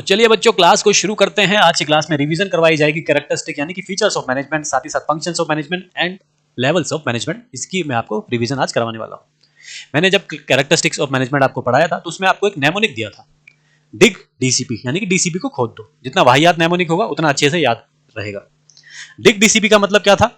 तो चलिए बच्चों, क्लास को शुरू करते हैं। आज की क्लास में रिवीजन करवाई जाएगी कैरेक्टरिस्टिक यानी कि फीचर्स ऑफ मैनेजमेंट, साथ ही साथ functions of management and levels of management. इसकी मैं आपको रिवीजन आज करवाने वाला हूं। मैंने जब कैरेक्टरिस्टिक्स ऑफ मैनेजमेंट आपको पढ़ाया था तो उसमें आपको एक नेमोनिक दिया था, डिग डीसीपी, यानी कि डीसीपी को खोद दो। जितना वाहियात नेमोनिक होगा उतना अच्छे से याद रहेगा। डिग डीसीपी का मतलब क्या था?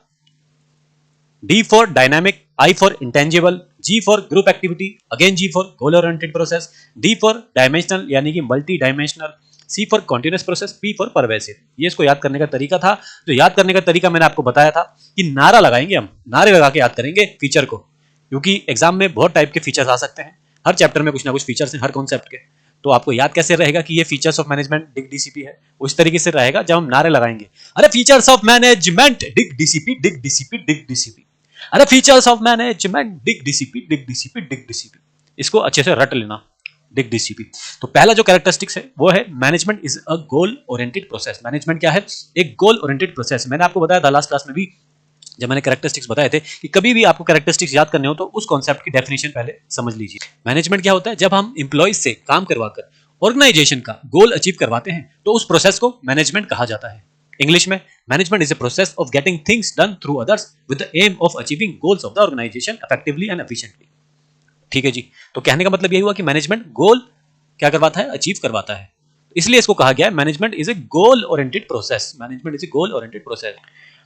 D for dynamic, I for intangible, G for group activity, again G for goal oriented process, D for dimensional यानी कि multi dimensional, C for continuous process, P for pervasive। ये इसको याद करने का तरीका था। जो याद करने का तरीका मैंने आपको बताया था कि नारा लगाएंगे, हम नारे लगा के याद करेंगे फीचर को, क्योंकि एग्जाम में बहुत टाइप के फीचर्स आ सकते हैं। हर चैप्टर में कुछ ना कुछ फीचर्स हैं, हर कॉन्सेप्ट के। तो आपको याद कैसे रहेगा कि ये features of management dig DCP है? उस तरीके से रहेगा जब हम नारे लगाएंगे, अरे features of management dig DCP, dig DCP, dig DCP, अरे features of management dig DCP, dig DCP, dig DCP. इसको अच्छे से रट लेना, डिग डीसीपी। तो पहला जो कैरेक्टरिस्टिक्स है वो है management is a goal oriented process. Management क्या है? एक गोल ओरिएंटेड प्रोसेस। मैंने आपको बताया था लास्ट क्लास में भी, जब मैंने कैरेक्टरिस्टिक्स बताए थे, कि कभी भी आपको कैरेक्टरिस्टिक्स याद करने हो तो उस कॉन्सेप्ट की डेफिनेशन पहले समझ लीजिए। मैनेजमेंट क्या होता है? जब हम एम्प्लॉइज से काम करवाकर ऑर्गेनाइजेशन का गोल अचीव करवाते हैं तो उस प्रोसेस को मैनेजमेंट कहा जाता है। इंग्लिश में management is a process of getting things done through others with the aim of achieving goals of the organisation effectively and efficiently. ठीक है जी। तो कहने का मतलब यही हुआ कि मैनेजमेंट गोल क्या करवाता है? अचीव करवाता है। इसलिए इसको कहा गया है management is a goal oriented process. Management is a goal oriented process.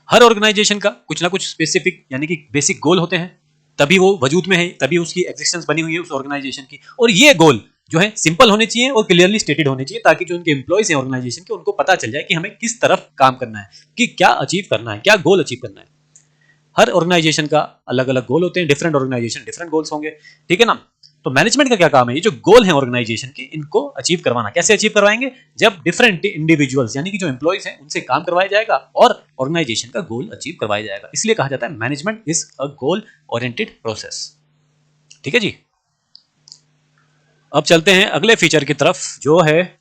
हर ऑर्गेनाइजेशन का कुछ ना कुछ स्पेसिफिक यानी कि बेसिक गोल होते हैं, तभी वो वजूद में है, तभी उसकी एग्जिस्टेंस बनी हुई है उस ऑर्गेनाइजेशन की। और ये गोल जो है सिंपल होने चाहिए और क्लियरली स्टेटेड होने चाहिए, ताकि जो उनके एम्प्लॉइज हैं ऑर्गेनाइजेशन के, उनको पता चल जाए कि हमें किस तरफ काम करना है, कि क्या अचीव करना है, क्या गोल अचीव करना है। हर ऑर्गेनाइजेशन का अलग अलग गोल होते हैं, डिफरेंट ऑर्गेनाइजेशन डिफरेंट गोल्स होंगे, ठीक है ना। तो मैनेजमेंट का क्या काम है? ये जो गोल है ऑर्गेनाइजेशन के, इनको अचीव करवाना। कैसे अचीव करवाएंगे? जब डिफरेंट इंडिविजुअल्स यानी कि जो एम्प्लॉइज हैं उनसे काम करवाया जाएगा और ऑर्गेनाइजेशन का गोल अचीव करवाया जाएगा। इसलिए कहा जाता है management is a goal oriented process. ठीक है जी। अब चलते हैं अगले फीचर की तरफ, जो है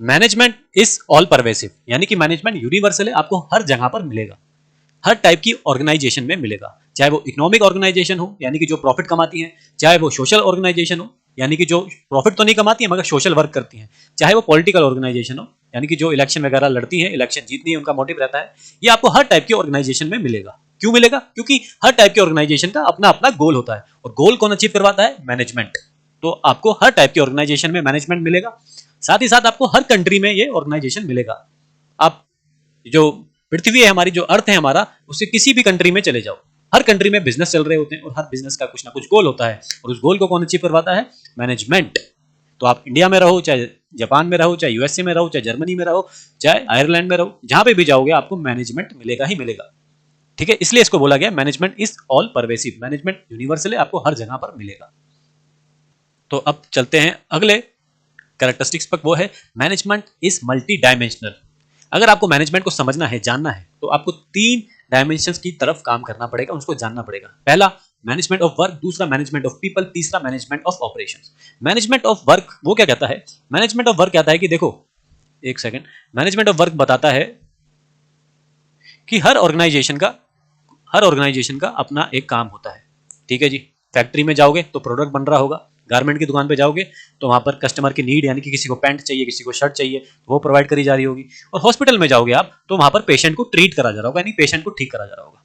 मैनेजमेंट इज ऑल परवेसिव, यानी कि मैनेजमेंट यूनिवर्सल है, आपको हर जगह पर मिलेगा, हर टाइप की ऑर्गेनाइजेशन में मिलेगा। चाहे वो इकोनॉमिक ऑर्गेनाइजेशन हो यानी कि जो प्रॉफिट कमाती है, चाहे वो सोशल ऑर्गेनाइजेशन हो यानी कि जो प्रॉफिट तो नहीं कमाती है मगर सोशल वर्क करती हैं, चाहे वो पॉलिटिकल ऑर्गेनाइजेशन हो यानी कि जो इलेक्शन वगैरह लड़ती हैं, इलेक्शन जीतनी है, उनका मोटिव रहता है। ये आपको हर टाइप की ऑर्गेनाइजेशन में मिलेगा। क्यों मिलेगा? क्योंकि हर टाइप की ऑर्गेनाइजेशन का अपना अपना गोल होता है, और गोल कौन अचीव करवाता है? मैनेजमेंट। तो आपको हर टाइप की ऑर्गेनाइजेशन में मैनेजमेंट मिलेगा। साथ ही साथ आपको हर कंट्री में ये ऑर्गेनाइजेशन मिलेगा। आप जो पृथ्वी है हमारी, जो अर्थ है हमारा, उससे किसी भी कंट्री में चले जाओ, हर कंट्री में बिजनेस चल रहे होते हैं, और हर बिजनेस का कुछ ना कुछ गोल होता है, और उस गोल को कौन अचीव करवाता है? मैनेजमेंट। तो आप इंडिया में रहो, चाहे जापान में रहो, चाहे यूएसए में रहो, चाहे जर्मनी में रहो, चाहे आयरलैंड में रहो, जहां पे भी जाओगे आपको मैनेजमेंट मिलेगा ही मिलेगा। ठीक है, इसलिए इसको बोला गया management is all pervasive. Management universal है, आपको हर जगह पर मिलेगा। तो अब चलते हैं अगले कैरेक्टरिस्टिक्स पर, वो है मैनेजमेंट इज मल्टी डायमेंशनल। अगर आपको मैनेजमेंट को समझना है, जानना है, तो आपको 3 डायमेंशंस की तरफ काम करना पड़ेगा, उसको जानना पड़ेगा। पहला मैनेजमेंट ऑफ वर्क, दूसरा मैनेजमेंट ऑफ पीपल, तीसरा management of operations. Management of work वो क्या कहता है? मैनेजमेंट ऑफ वर्क कहता है कि देखो, एक सेकंड, मैनेजमेंट ऑफ वर्क बताता है कि हर ऑर्गेनाइजेशन का अपना एक काम होता है। ठीक है जी। फैक्ट्री में जाओगे तो प्रोडक्ट बन रहा होगा, गारमेंट की दुकान पे जाओगे तो वहां पर कस्टमर की नीड यानी कि किसी को पैंट चाहिए, किसी को शर्ट चाहिए, तो वो प्रोवाइड करी जा रही होगी। और हॉस्पिटल में जाओगे आप तो वहां पर पेशेंट को ट्रीट करा जा रहा होगा, यानी पेशेंट को ठीक करा जा रहा होगा।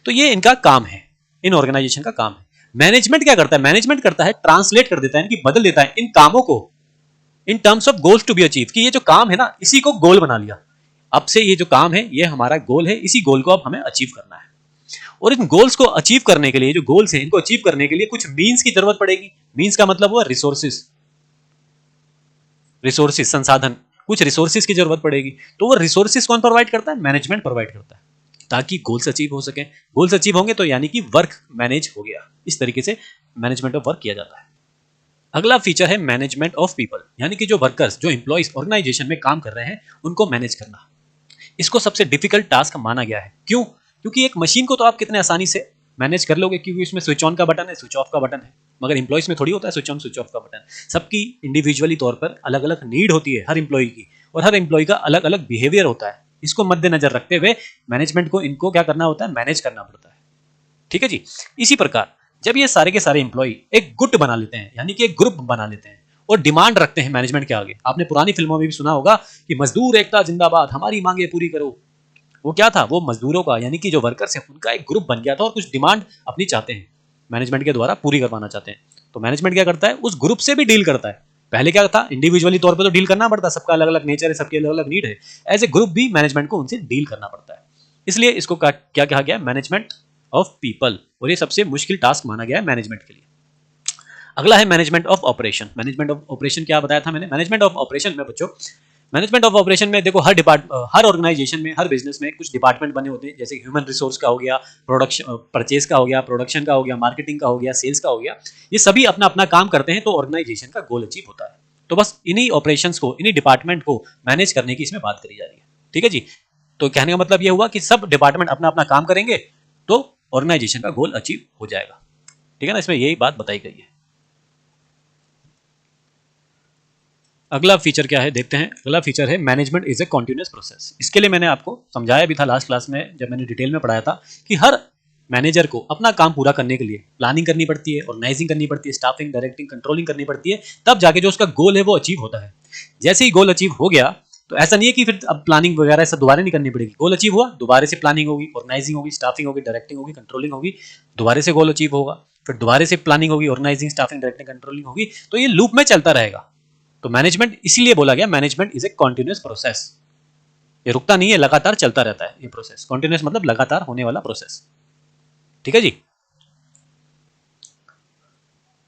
तो ये इनका काम है, इन ऑर्गेनाइजेशन का काम है। मैनेजमेंट क्या करता है? मैनेजमेंट करता है ट्रांसलेट कर देता है, यानी कि बदल देता है इन कामों को in terms of goals to be achieve, कि ये जो काम है ना, इसी को गोल बना लिया। अब से ये जो काम है ये हमारा गोल है, इसी गोल को अब हमें अचीव करना है। और इन गोल्स को अचीव करने के लिए, जो गोल्स हैं इनको अचीव करने के लिए कुछ मीन्स की जरूरत पड़ेगी। मीन्स का मतलब हुआ रिसोर्सेज, संसाधन, कुछ रिसोर्सेज की जरूरत पड़ेगी। तो वो रिसोर्सेज कौन प्रोवाइड करता है? मैनेजमेंट प्रोवाइड करता है, ताकि गोल्स अचीव हो सके। गोल्स अचीव होंगे तो यानी कि वर्क मैनेज हो गया। इस तरीके से मैनेजमेंट ऑफ वर्क किया जाता है। अगला फीचर है मैनेजमेंट ऑफ पीपल, यानी कि जो वर्कर्स, जो एम्प्लॉइज ऑर्गेनाइजेशन में काम कर रहे हैं, उनको मैनेज करना। इसको सबसे डिफिकल्ट टास्क माना गया है। क्यों? क्योंकि एक मशीन को तो आप कितने आसानी से मैनेज कर लोगे, क्योंकि उसमें स्विच ऑन का बटन है, स्विच ऑफ का बटन है, मगर एम्प्लॉइज में थोड़ी होता है स्विच ऑन स्विच ऑफ का बटन। सबकी इंडिविजुअली तौर पर अलग अलग नीड होती है हर एम्प्लॉय की, और हर एम्प्लॉय का अलग अलग बिहेवियर होता है। इसको मद्देनजर रखते हुए मैनेजमेंट को इनको क्या करना होता है? मैनेज करना पड़ता है। ठीक है जी। इसी प्रकार जब ये सारे के सारे एम्प्लॉय एक गुट बना लेते हैं, यानी कि एक ग्रुप बना लेते हैं, और डिमांड रखते हैं मैनेजमेंट के आगे। आपने पुरानी फिल्मों में भी सुना होगा कि मजदूर एकता जिंदाबाद, हमारी मांगे पूरी करो। वो क्या था, वो मजदूरों का यानी कि जो वर्कर्स है उनका एक ग्रुप बन गया था और कुछ डिमांड अपनी चाहते हैं, मैनेजमेंट के द्वारा पूरी करवाना चाहते हैं। तो मैनेजमेंट क्या करता है, उस ग्रुप से भी डील करता है। पहले क्या था, इंडिविजुअली तौर पे तो डील करना पड़ता, सबका अलग अलग नेचर है, सबकी अलग अलग नीड है। एज ए ग्रुप भी मैनेजमेंट को उनसे डील करना पड़ता है। इसलिए इसको क्या कहा गया, मैनेजमेंट ऑफ पीपल, और ये सबसे मुश्किल टास्क माना गया है मैनेजमेंट के लिए। अगला है management of operation. Management of operation क्या बताया था मैंने, मैनेजमेंट ऑफ ऑपरेशन में बच्चों, मैनेजमेंट ऑफ ऑपरेशन में देखो हर ऑर्गेनाइजेशन में, हर बिजनेस में कुछ डिपार्टमेंट बने होते हैं, जैसे ह्यूमन रिसोर्स का हो गया, प्रोडक्शन परचेज का हो गया, प्रोडक्शन का हो गया, मार्केटिंग का हो गया, सेल्स का हो गया। ये सभी अपना अपना काम करते हैं तो ऑर्गेनाइजेशन का गोल अचीव होता है। तो बस इन्हीं ऑपरेशंस को, इन्हीं डिपार्टमेंट को मैनेज करने की इसमें बात करी जा रही है। ठीक है जी। तो कहने का मतलब ये हुआ कि सब डिपार्टमेंट अपना अपना काम करेंगे तो ऑर्गेनाइजेशन का गोल अचीव हो जाएगा। ठीक है ना, इसमें यही बात बताई गई है। अगला फीचर क्या है देखते हैं। अगला फीचर है management is A continuous process. इसके लिए मैंने आपको समझाया भी था लास्ट क्लास में, जब मैंने डिटेल में पढ़ाया था कि हर मैनेजर को अपना काम पूरा करने के लिए प्लानिंग करनी पड़ती है, ऑर्गेनाइजिंग करनी पड़ती है, स्टाफिंग, डायरेक्टिंग, कंट्रोलिंग करनी पड़ती है, तब जाके जो उसका गोल है वो अचीव होता है। जैसे ही गोल अचीव हो गया तो ऐसा नहीं है कि फिर अब प्लानिंग वगैरह सब दोबारा नहीं करनी पड़ेगी। गोल अचीव हुआ, दोबारा से प्लानिंग होगी, ऑर्गेनाइजिंग होगी, स्टाफिंग होगी, डायरेक्टिंग होगी, कंट्रोलिंग होगी, दोबारा से गोल अचीव होगा, फिर दोबारा से प्लानिंग होगी, ऑर्गेनाइजिंग, स्टाफिंग, डायरेक्टिंग, कंट्रोलिंग होगी। तो ये लूप में चलता रहेगा। तो मैनेजमेंट इसीलिए बोला गया management is A continuous process. ये रुकता नहीं है, लगातार चलता रहता है ये प्रोसेस। कॉन्टिन्यूअस मतलब लगातार होने वाला प्रोसेस। ठीक है जी।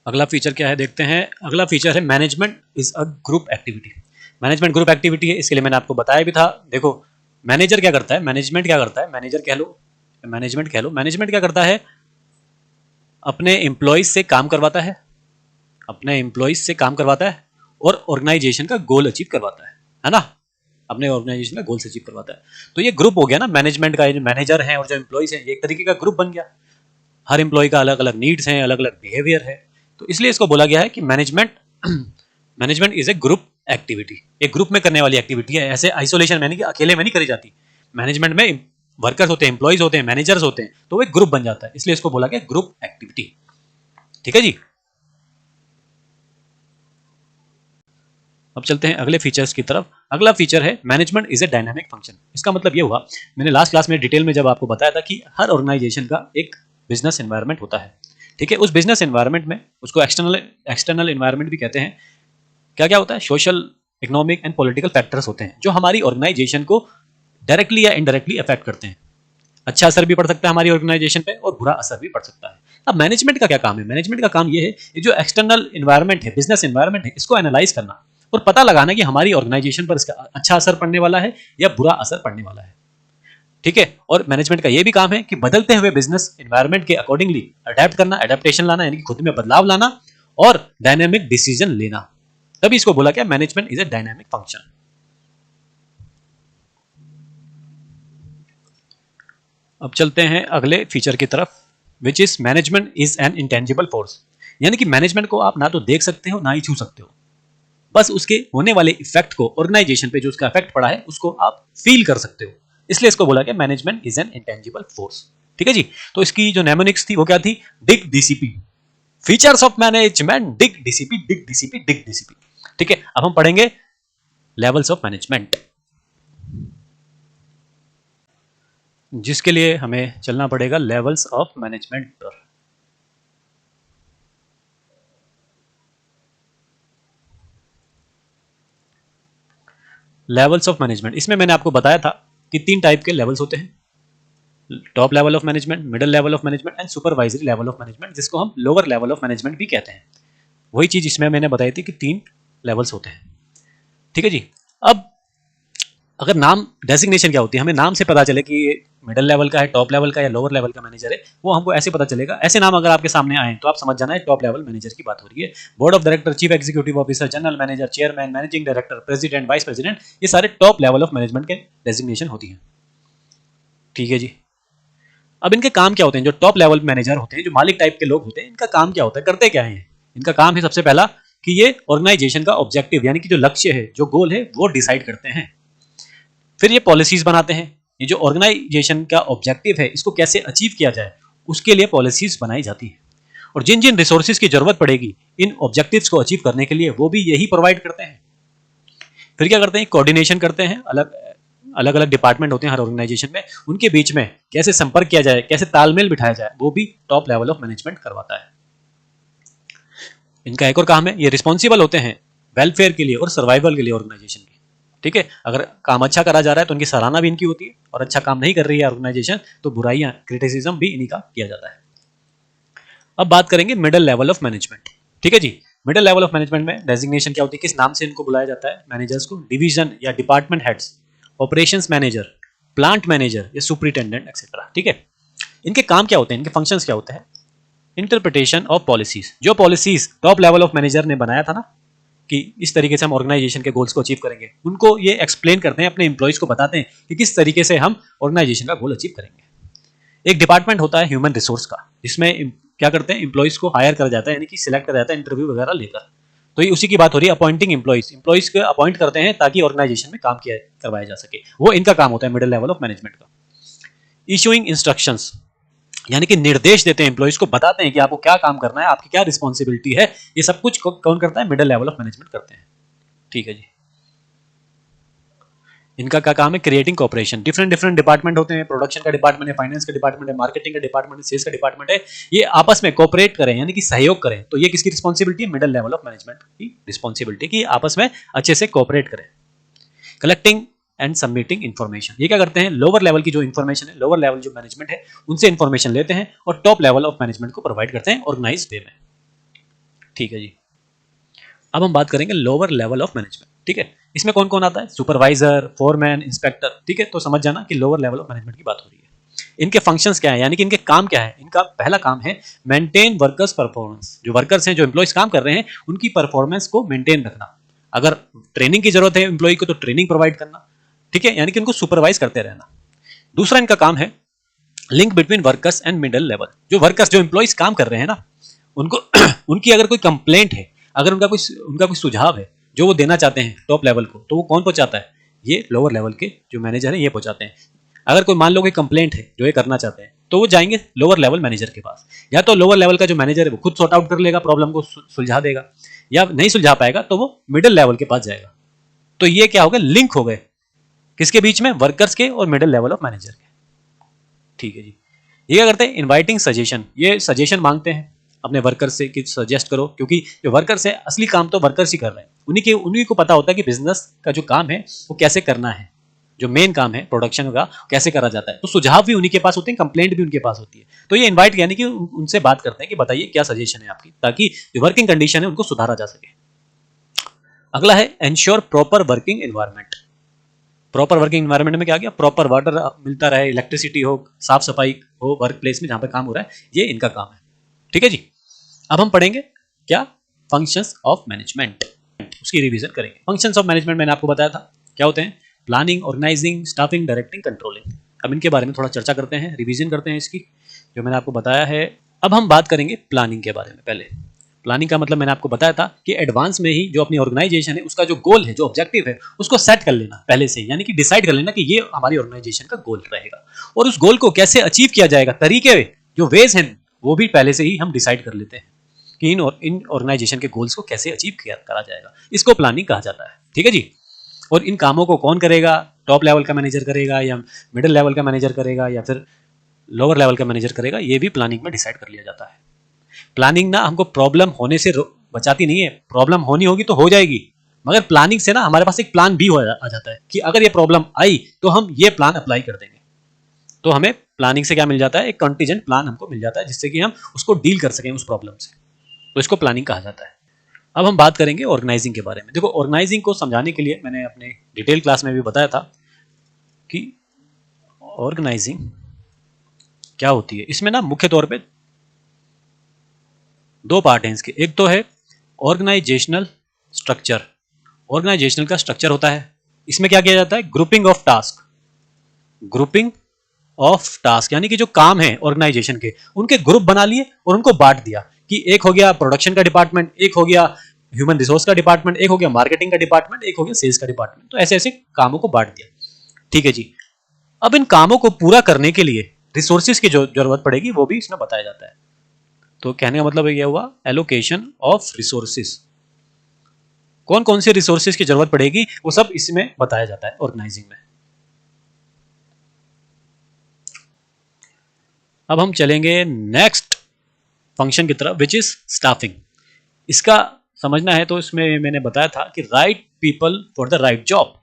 अगला फीचर क्या है देखते हैं। अगला फीचर है management is a group activity. Management group activity है, इसके लिए मैंने आपको बताया भी था। देखो मैनेजर क्या करता है, मैनेजमेंट क्या करता है, मैनेजर कह लो, मैनेजमेंट कह लो, मैनेजमेंट क्या करता है, अपने एम्प्लॉइज से काम करवाता है, अपने एम्प्लॉइज से काम करवाता है और ऑर्गेनाइजेशन का गोल अचीव करवाता है ना, अपने ऑर्गेनाइजेशन का गोल अचीव करवाता है। तो ये ग्रुप हो गया ना मैनेजमेंट का, जो मैनेजर है और जो एम्प्लॉइज है, ये एक तरीके का ग्रुप बन गया। हर एम्प्लॉय का अलग अलग नीड्स हैं, अलग अलग बिहेवियर है, तो इसलिए इसको बोला गया है कि management management is A group activity. एक ग्रुप में करने वाली एक्टिविटी है, ऐसे आइसोलेशन में नहीं कि अकेले में नहीं करी जाती। मैनेजमेंट में वर्कर्स होते हैं, एम्प्लॉइज होते हैं, मैनेजर्स होते हैं, तो वो एक ग्रुप बन जाता है, इसलिए इसको बोला गया ग्रुप एक्टिविटी। ठीक है जी। अब चलते हैं अगले फीचर्स की तरफ। अगला फीचर है management is a dynamic function. इसका मतलब ये हुआ, मैंने लास्ट क्लास में डिटेल में जब आपको बताया था कि हर ऑर्गेनाइजेशन का एक बिजनेस एनवायरनमेंट होता है। ठीक है, उस बिजनेस एनवायरनमेंट में उसको एक्सटर्नल एनवायरनमेंट भी कहते हैं। क्या क्या होता है, social, economic and political factors होते हैं जो हमारी ऑर्गेनाइजेशन को डायरेक्टली या इनडायरेक्टली अफेक्ट करते हैं। अच्छा असर भी पड़ सकता है हमारी ऑर्गेनाइजेशन पे और बुरा असर भी पड़ सकता है। अब मैनेजमेंट का क्या काम है, मैनेजमेंट का काम ये है, ये जो एक्सटर्नल एनवायरनमेंट है, बिजनेस एनवायरनमेंट है, इसको एनालाइज करना और पता लगाना कि हमारी ऑर्गेनाइजेशन पर इसका अच्छा असर पड़ने वाला है या बुरा असर पड़ने वाला है। ठीक है, और मैनेजमेंट का ये भी काम है कि बदलते हुए बिजनेस एनवायरनमेंट के अकॉर्डिंगली अडेप्ट करना, एडेप्टेशन लाना, यानी कि खुद में बदलाव लाना और डायनेमिक डिसीजन लेना। तभी इसको बोला गया management is A dynamic function. अब चलते हैं अगले फीचर की तरफ, which is management is an intangible force. यानी कि मैनेजमेंट को आप ना तो देख सकते हो ना ही छू सकते हो, बस उसके होने वाले इफेक्ट को, ऑर्गेनाइजेशन पे जो उसका इफेक्ट पड़ा है उसको आप फील कर सकते हो, इसलिए इसको बोला गया management is an intangible force. ठीक है जी। तो इसकी जो नेमोनिक्स थी वो क्या थी, dig DCP, features of management, dig DCP, dig DCP, dig DCP. ठीक है, अब हम पढ़ेंगे लेवल्स ऑफ मैनेजमेंट, जिसके लिए हमें चलना पड़ेगा लेवल्स ऑफ मैनेजमेंट पर। लेवल्स ऑफ मैनेजमेंट, इसमें मैंने आपको बताया था कि 3 टाइप के लेवल्स होते हैं, top level of management, middle level of management and supervisory level of management, जिसको हम लोअर लेवल ऑफ मैनेजमेंट भी कहते हैं। वही चीज इसमें मैंने बताई थी कि 3 लेवल्स होते हैं। ठीक है जी। अब अगर नाम, डेजिग्नेशन क्या होती है, हमें नाम से पता चले कि ये मिडिल लेवल का है, टॉप लेवल का या लोअर लेवल का मैनेजर है, वो हमको ऐसे पता चलेगा। ऐसे नाम अगर आपके सामने आए तो आप समझ जाना है टॉप लेवल मैनेजर की बात हो रही है। Board of director, chief executive officer, general manager, chairman, managing director, president, vice president, ये सारे टॉप लेवल ऑफ मैनेजमेंट के डेजिग्नेशन होती है। ठीक है जी। अब इनके काम क्या होते हैं, जो टॉप लेवल मैनेजर होते हैं, जो मालिक टाइप के लोग होते हैं, इनका काम क्या होता है, करते क्या है। इनका काम है सबसे पहला कि ये ऑर्गेनाइजेशन का ऑब्जेक्टिव, यानी कि जो लक्ष्य है, जो गोल है, वो डिसाइड करते हैं। फिर ये पॉलिसीज बनाते हैं। ये जो ऑर्गेनाइजेशन का ऑब्जेक्टिव है, इसको कैसे अचीव किया जाए, उसके लिए पॉलिसीज बनाई जाती है। और जिन जिन रिसोर्सेज की जरूरत पड़ेगी इन ऑब्जेक्टिव्स को अचीव करने के लिए वो भी यही प्रोवाइड करते हैं। फिर क्या करते हैं, कोऑर्डिनेशन करते हैं। अलग अलग डिपार्टमेंट होते हैं हर ऑर्गेनाइजेशन में, उनके बीच में कैसे संपर्क किया जाए, कैसे तालमेल बिठाया जाए, वो भी टॉप लेवल ऑफ मैनेजमेंट करवाता है। इनका एक और काम है, ये रिस्पॉन्सिबल होते हैं वेलफेयर के लिए और सर्वाइवल के लिए ऑर्गेनाइजेशन की। ठीक है, अगर काम अच्छा करा जा रहा है तो उनकी सराहना भी इनकी होती है, और अच्छा काम नहीं कर रही है ऑर्गेनाइजेशन तो बुराइयां, क्रिटिसिज्म भी इन्हीं का किया जाता है। अब बात करेंगे मिडिल लेवल ऑफ मैनेजमेंट। ठीक है जी, मिडिल लेवल ऑफ मैनेजमेंट में डेजिग्नेशन क्या होती है, किस नाम से इनको बुलाया जाता है मैनेजर्स को, डिवीजन या department heads, operations manager, plant manager या सुपरिटेंडेंट एक्सेट्रा। ठीक है, इनके काम क्या होते हैं, इनके फंक्शंस क्या होते हैं, इंटरप्रिटेशन ऑफ पॉलिसीज। जो policies top level of manager ने बनाया था ना कि इस तरीके से हम ऑर्गेनाइजेशन के गोल्स को अचीव करेंगे, उनको ये एक्सप्लेन करते हैं, अपने एम्प्लॉइज को बताते हैं कि किस तरीके से हम ऑर्गेनाइजेशन का गोल अचीव करेंगे। एक डिपार्टमेंट होता है ह्यूमन रिसोर्स का, जिसमें क्या करते हैं, एम्प्लॉइज को हायर करा जाता है, यानी कि सिलेक्ट करा जाता है इंटरव्यू वगैरह लेकर। तो ये उसी की बात हो रही है, अपॉइंटिंग एम्प्लॉइज। एम्प्लॉइज को अपॉइंट करते हैं ताकि ऑर्गेनाइजेशन में काम किया करवाया जा सके, वो इनका काम होता है मिडिल लेवल ऑफ मैनेजमेंट का। इशूइंग इंस्ट्रक्शंस, यानी कि निर्देश देते हैं, एम्प्लॉइज को बताते हैं कि आपको क्या काम करना है, आपकी क्या रिस्पॉन्सिबिलिटी है, ये सब कुछ कौन करता है, मिडिल लेवल ऑफ मैनेजमेंट करते हैं। ठीक है जी, इनका क्या काम है, क्रिएटिंग कोऑपरेशन। डिफरेंट डिपार्टमेंट होते हैं, प्रोडक्शन का डिपार्टमेंट है, फाइनेंस का डिपार्टमेंट है, मार्केटिंग का डिपार्टमेंट है, सेल्स का डिपार्टमेंट है, ये आपस में कोऑपरेट करें यानी कि सहयोग करें। तो ये किसकी रिस्पॉन्सिबिलिटी है, मिडिल लेवल ऑफ मैनेजमेंट की रिस्पॉन्सिबिलिटी कि आपस में अच्छे से कोऑपरेट करें। कलेक्टिंग एंड सबमिटिंग इन्फॉर्मेशन, ये क्या करते हैं, लोअर लेवल की जो इन्फॉर्मेशन है, लोअर लेवल जो मैनेजमेंट है उनसे इन्फॉर्मेशन लेते हैं और टॉप लेवल ऑफ मैनेजमेंट को प्रोवाइड करते हैं ऑर्गेनाइज वे में। ठीक है जी, अब हम बात करेंगे लोअर लेवल ऑफ मैनेजमेंट। ठीक है, इसमें कौन कौन आता है, सुपरवाइजर, फोरमैन, इंस्पेक्टर। ठीक है, तो समझ जाना कि लोअर लेवल ऑफ मैनेजमेंट की बात हो रही है। इनके फंक्शंस क्या है, यानी कि इनके काम क्या है। इनका पहला काम है मेंटेन वर्कर्स परफॉर्मेंस। जो वर्कर्स हैं, जो एम्प्लॉइज काम कर रहे हैं, उनकी परफॉर्मेंस को मेंटेन रखना। अगर ट्रेनिंग की जरूरत है एम्प्लॉय को तो ट्रेनिंग प्रोवाइड करना। ठीक है, यानी कि उनको सुपरवाइज करते रहना। दूसरा इनका काम है link between workers and middle level. जो वर्कर्स, जो एम्प्लॉइज काम कर रहे हैं ना, उनको उनकी अगर कोई कंप्लेंट है, अगर उनका कोई सुझाव है जो वो देना चाहते हैं टॉप लेवल को, तो वो कौन पहुंचाता है, ये लोअर लेवल के जो मैनेजर है ये पहुंचाते हैं। अगर कोई मान लो कोई कंप्लेंट है जो ये करना चाहते हैं, तो वो जाएंगे लोअर लेवल मैनेजर के पास। या तो लोअर लेवल का जो मैनेजर है वो खुद सॉर्ट आउट कर लेगा, प्रॉब्लम को सुलझा देगा, या नहीं सुलझा पाएगा तो वो मिडिल लेवल के पास जाएगा। तो ये क्या हो गए, लिंक हो गए किसके बीच में, वर्कर्स के और मिडिल लेवल ऑफ मैनेजर के। ठीक है जी, ये क्या करते हैं, इनवाइटिंग सजेशन। ये सजेशन मांगते हैं अपने वर्कर से कि सजेस्ट करो, क्योंकि जो वर्कर्स है असली काम तो वर्कर्स ही कर रहे हैं। उन्हीं को पता होता है कि बिजनेस का जो काम है वो कैसे करना है, जो मेन काम है प्रोडक्शन का कैसे करा जाता है। तो सुझाव भी उन्हीं के पास होते हैं, कंप्लेंट भी उनके पास होती है। तो ये इनवाइट यानी कि उनसे बात करते हैं कि बताइए क्या सजेशन है आपकी, ताकि जो वर्किंग कंडीशन है उनको सुधारा जा सके। अगला है ensure proper working environment. Proper working environment में क्या गया, प्रॉपर वाटर मिलता रहे, इलेक्ट्रिसिटी हो, साफ सफाई हो वर्क प्लेस में जहां पे काम हो रहा है, ये इनका काम है। ठीक है जी, अब हम पढ़ेंगे क्या, फंक्शंस ऑफ मैनेजमेंट, उसकी रिवीजन करेंगे। फंक्शंस ऑफ मैनेजमेंट मैंने आपको बताया था क्या होते हैं, planning, organising, staffing, directing, controlling. अब इनके बारे में थोड़ा चर्चा करते हैं, रिवीजन करते हैं इसकी जो मैंने आपको बताया है। अब हम बात करेंगे प्लानिंग के बारे में। पहले प्लानिंग का मतलब मैंने आपको बताया था कि एडवांस में ही जो अपनी ऑर्गेनाइजेशन है उसका जो गोल है, जो ऑब्जेक्टिव है, उसको सेट कर लेना पहले से, यानी कि डिसाइड कर लेना कि ये हमारी ऑर्गेनाइजेशन का गोल रहेगा, और उस गोल को कैसे अचीव किया जाएगा, तरीके जो वेज हैं वो भी पहले से ही हम डिसाइड कर लेते हैं कि इन ऑर्गेनाइजेशन के गोल्स को कैसे अचीव करा जाएगा। इसको प्लानिंग कहा जाता है। ठीक है जी, और इन कामों को कौन करेगा, टॉप लेवल का मैनेजर करेगा या मिडिल लेवल का मैनेजर करेगा या फिर लोअर लेवल का मैनेजर करेगा, ये भी प्लानिंग में डिसाइड कर लिया जाता है। प्लानिंग ना हमको प्रॉब्लम होने से बचाती नहीं है, प्रॉब्लम होनी होगी तो हो जाएगी, मगर प्लानिंग से ना हमारे पास एक प्लान भी आ जाता है कि अगर ये प्रॉब्लम आई तो हम ये प्लान अप्लाई कर देंगे। तो हमें प्लानिंग से क्या मिल जाता है, एक कंटीजेंट प्लान हमको मिल जाता है जिससे कि हम उसको डील कर सकें उस प्रॉब्लम से। तो इसको प्लानिंग कहा जाता है। अब हम बात करेंगे ऑर्गेनाइजिंग के बारे में। देखो, ऑर्गेनाइजिंग को समझाने के लिए मैंने अपने डिटेल क्लास में भी बताया था कि ऑर्गेनाइजिंग क्या होती है। इसमें ना मुख्य तौर पे दो पार्ट हैं इसके। एक तो है ऑर्गेनाइजेशनल स्ट्रक्चर। ऑर्गेनाइजेशनल का स्ट्रक्चर होता है, इसमें क्या किया जाता है, grouping of task. Grouping of task यानी कि जो काम है ऑर्गेनाइजेशन के, उनके ग्रुप बना लिए और उनको बांट दिया कि एक हो गया प्रोडक्शन का डिपार्टमेंट, एक हो गया ह्यूमन रिसोर्स का डिपार्टमेंट, एक हो गया मार्केटिंग का डिपार्टमेंट, एक हो गया सेल्स का डिपार्टमेंट। तो ऐसे ऐसे कामों को बांट दिया। ठीक है जी, अब इन कामों को पूरा करने के लिए रिसोर्सेज की जो जरूरत पड़ेगी वो भी इसमें बताया जाता है। तो कहने का मतलब ये हुआ एलोकेशन ऑफ रिसोर्सेज, कौन कौन से रिसोर्सेज की जरूरत पड़ेगी वो सब इसमें बताया जाता है ऑर्गेनाइजिंग में। अब हम चलेंगे नेक्स्ट फंक्शन की तरफ विच इज स्टाफिंग। इसका समझना है तो इसमें मैंने बताया था कि right people for the right job,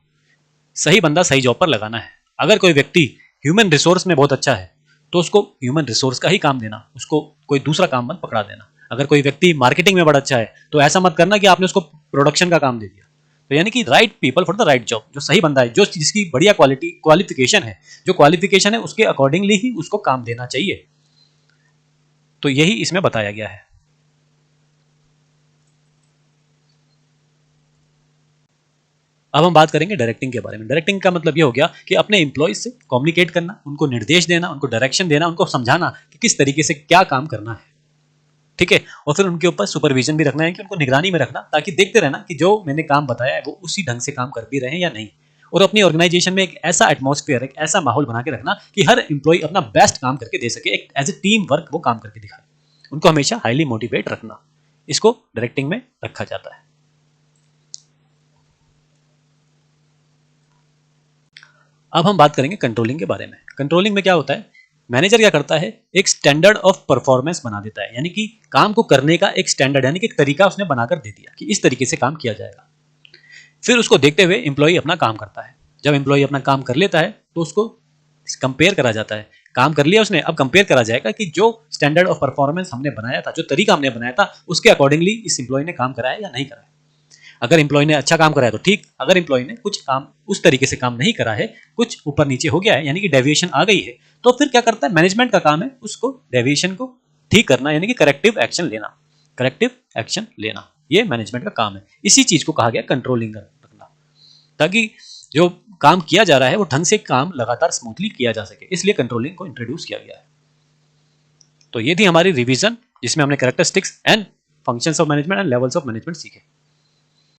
सही बंदा सही जॉब पर लगाना है। अगर कोई व्यक्ति ह्यूमन रिसोर्स में बहुत अच्छा है तो उसको ह्यूमन रिसोर्स का ही काम देना, उसको कोई दूसरा काम मत पकड़ा देना। अगर कोई व्यक्ति मार्केटिंग में बड़ा अच्छा है तो ऐसा मत करना कि आपने उसको प्रोडक्शन का काम दे दिया। तो यानी कि right people for the right job, जो सही बंदा है, जो जिसकी बढ़िया क्वालिफिकेशन है, जो क्वालिफिकेशन है उसके अकॉर्डिंगली ही उसको काम देना चाहिए। तो यही इसमें बताया गया है। अब हम बात करेंगे डायरेक्टिंग के बारे में। डायरेक्टिंग का मतलब ये हो गया कि अपने एम्प्लॉइज से कम्युनिकेट करना, उनको निर्देश देना, उनको डायरेक्शन देना, उनको समझाना कि किस तरीके से क्या काम करना है, ठीक है। और फिर उनके ऊपर सुपरविजन भी रखना है कि उनको निगरानी में रखना, ताकि देखते रहना कि जो मैंने काम बताया है वो उसी ढंग से काम कर भी रहे हैं या नहीं। और अपनी ऑर्गेनाइजेशन में एक ऐसा एटमॉस्फेयर, एक ऐसा माहौल बना के रखना कि हर एम्प्लॉय अपना बेस्ट काम करके दे सके, एक एज ए टीम वर्क वो काम करके दिखाए। उनको हमेशा हाईली मोटिवेट रखना, इसको डायरेक्टिंग में रखा जाता है। अब हम बात करेंगे कंट्रोलिंग के बारे में। कंट्रोलिंग में क्या होता है, मैनेजर क्या करता है, एक स्टैंडर्ड ऑफ परफॉर्मेंस बना देता है, यानी कि काम को करने का एक स्टैंडर्ड, यानी कि एक तरीका उसने बनाकर दे दिया कि इस तरीके से काम किया जाएगा। फिर उसको देखते हुए एम्प्लॉय अपना काम करता है। जब एम्प्लॉय अपना काम कर लेता है तो उसको कंपेयर करा जाता है, काम कर लिया उसने, अब कंपेयर करा जाएगा कि जो स्टैंडर्ड ऑफ परफॉर्मेंस हमने बनाया था, जो तरीका हमने बनाया था, उसके अकॉर्डिंगली इस एम्प्लॉय ने काम कराया या नहीं कराया। अगर एम्प्लॉय ने अच्छा काम करा है तो ठीक, अगर एम्प्लॉय ने कुछ काम उस तरीके से काम नहीं करा है, कुछ ऊपर नीचे हो गया है, यानी कि डेविएशन आ गई है, तो फिर क्या करता है, मैनेजमेंट का काम है उसको डेविएशन को ठीक करना, यानी कि करेक्टिव एक्शन लेना। करेक्टिव एक्शन लेना ये मैनेजमेंट का काम है। इसी चीज को कहा गया कंट्रोलिंग रखना, ताकि जो काम किया जा रहा है वो ढंग से काम लगातार स्मूथली किया जा सके, इसलिए कंट्रोलिंग को इंट्रोड्यूस किया गया है। तो ये थी हमारी रिवीजन, जिसमें हमने characteristics and functions of management and levels of management सीखे।